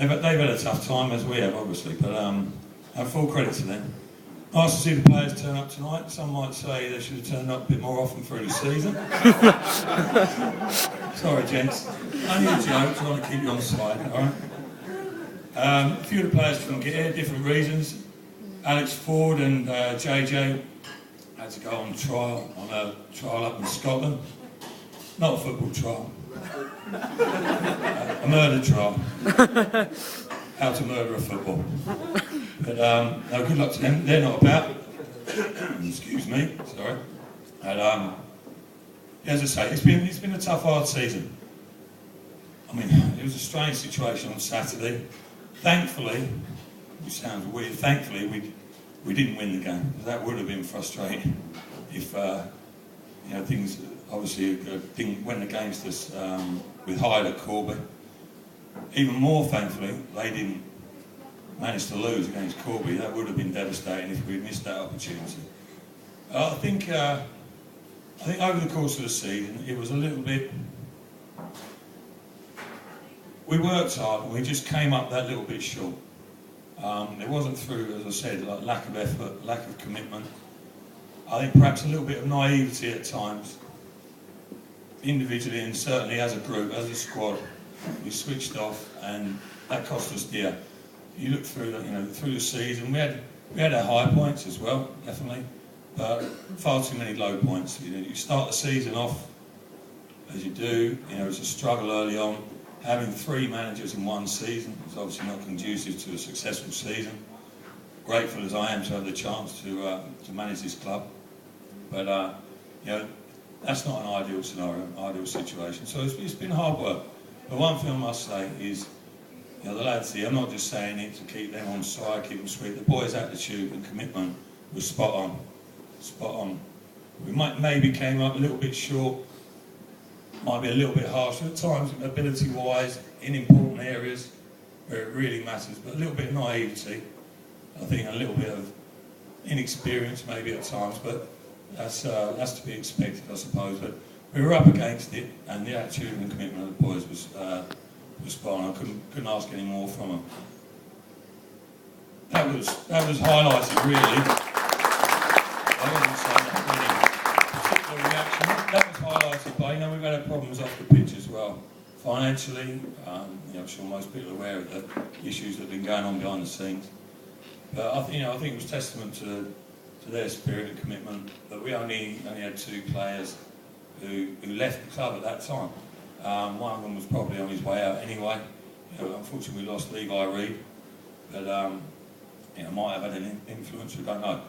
they've had a tough time, as we have, obviously, but I have full credit to them. Nice to see the players turn up tonight. Some might say they should have turned up a bit more often through the season. Sorry, gents. Only a joke, trying to keep you on side, alright? A few of the players couldn't get here, different reasons. Alex Ford and JJ had to go on a trial up in Scotland. Not a football trial. A murder trial. How to murder a football. But no, good luck to them. They're not about. Excuse me, sorry. And as I say, it's been a tough, hard season. I mean, it was a strange situation on Saturday. Thankfully, which sounds weird, thankfully we didn't win the game. That would have been frustrating if things obviously went against us with Hyde at Corby. Even more thankfully, they didn't manage to lose against Corby. That would have been devastating if we'd missed that opportunity. I think over the course of the season, it was a little bit. We worked hard, and we just came up that little bit short. It wasn't through, as I said, like lack of effort, lack of commitment. I think perhaps a little bit of naivety at times, individually and certainly as a group, as a squad. We switched off, and that cost us dear. You look through the season, we had our high points as well, definitely, but far too many low points. You start the season off as you do. It's a struggle early on. Having 3 managers in one season is obviously not conducive to a successful season. Grateful as I am to have the chance to manage this club, but that's not an ideal scenario, ideal situation. So it's been hard work. But one thing I must say is, the lads here, I'm not just saying it to keep them on side, keep them sweet. The boys' attitude and commitment was spot on, spot on. We maybe came up a little bit short, might be a little bit harsher at times, ability-wise, in important areas where it really matters, but a little bit of naivety, I think a little bit of inexperience maybe at times, but that's to be expected, I suppose. But we were up against it, and the attitude and commitment of the boys was spot on. I couldn't ask any more from them. That was highlighted really. I wouldn't say that really particular reaction. That was highlighted by we've had our problems off the pitch as well. Financially, I'm sure most people are aware of the issues that have been going on behind the scenes. But I think it was testament to their spirit and commitment that we only had 2 players who left the club at that time. One of them was probably on his way out anyway. Unfortunately, we lost Levi Reid, but might have had an influence. We don't know.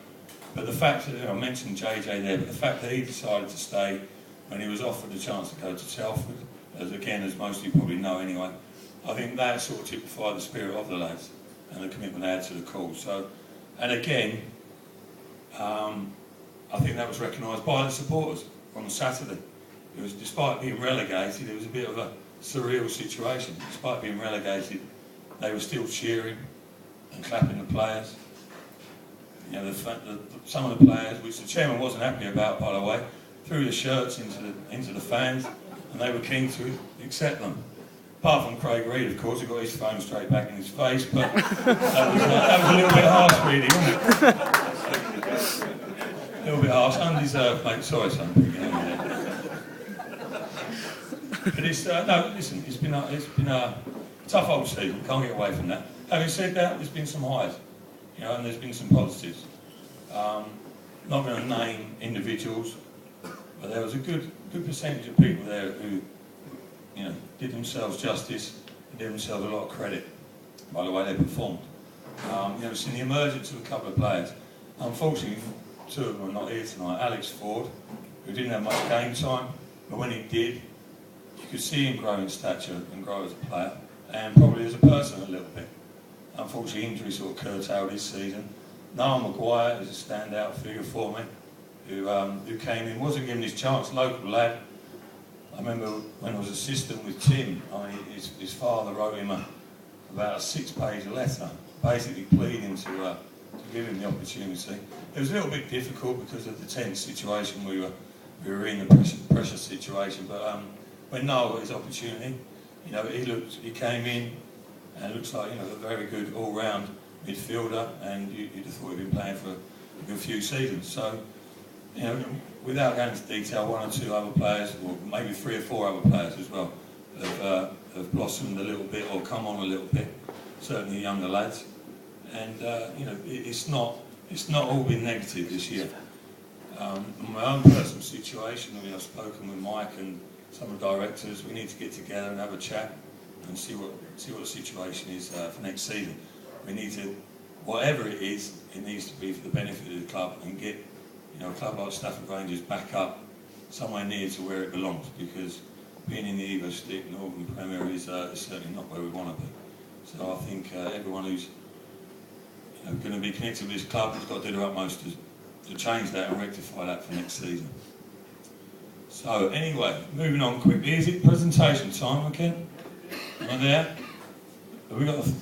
But the fact that I mentioned JJ there, but the fact that he decided to stay when he was offered the chance to go to Telford, as most of you probably know anyway, I think that sort of typified the spirit of the lads and the commitment they had to the cause. So, and again, I think that was recognised by the supporters on Saturday. It was, despite being relegated, it was a bit of a surreal situation. Despite being relegated, they were still cheering and clapping the players. Some of the players, which the chairman wasn't happy about, by the way, threw the shirts into the fans, and they were keen to accept them. Apart from Craig Reid, of course, he got his phone straight back in his face, but that was a little bit harsh, really, wasn't it? A little bit harsh, undeserved, mate. Sorry, son. But it's been a tough old season. Can't get away from that. Having said that, there's been some highs, and there's been some positives. Not going to name individuals, but there was a good percentage of people there who, did themselves justice and did themselves a lot of credit by the way they performed. We've seen the emergence of a couple of players. Unfortunately, 2 of them are not here tonight. Alex Ford, who didn't have much game time, but when he did, you could see him grow in stature and grow as a player, and probably as a person a little bit. Unfortunately, injury sort of curtailed his season. Noah Maguire is a standout figure for me, who came in, wasn't given his chance, local lad. I remember when I was assistant with Tim, his father wrote him about a 6-page letter, basically pleading to give him the opportunity. It was a little bit difficult because of the tense situation we were in, the pressure situation. But when Noah got his opportunity, he came in and it looks like, you know, a very good all-round midfielder, and you'd have thought he'd been playing for a good few seasons. So, you know, without going into detail, one or two other players, or maybe 3 or 4 other players as well, have blossomed a little bit or come on a little bit. Certainly younger lads, and you know, it's not all been negative this year. In my own personal situation, I mean, I've spoken with Mike and some of the directors. We need to get together and have a chat and see what the situation is for next season. We need to, whatever it is, it needs to be for the benefit of the club, and get, you know, a club like Stafford Rangers back up somewhere near to where it belongs, because being in the Evo Stick Northern Premier is certainly not where we want to be. So I think everyone who's, you know, going to be connected with this club has got to do their utmost to change that and rectify that for next season. So anyway, moving on quickly, is it presentation time again? Am I there? Have we got the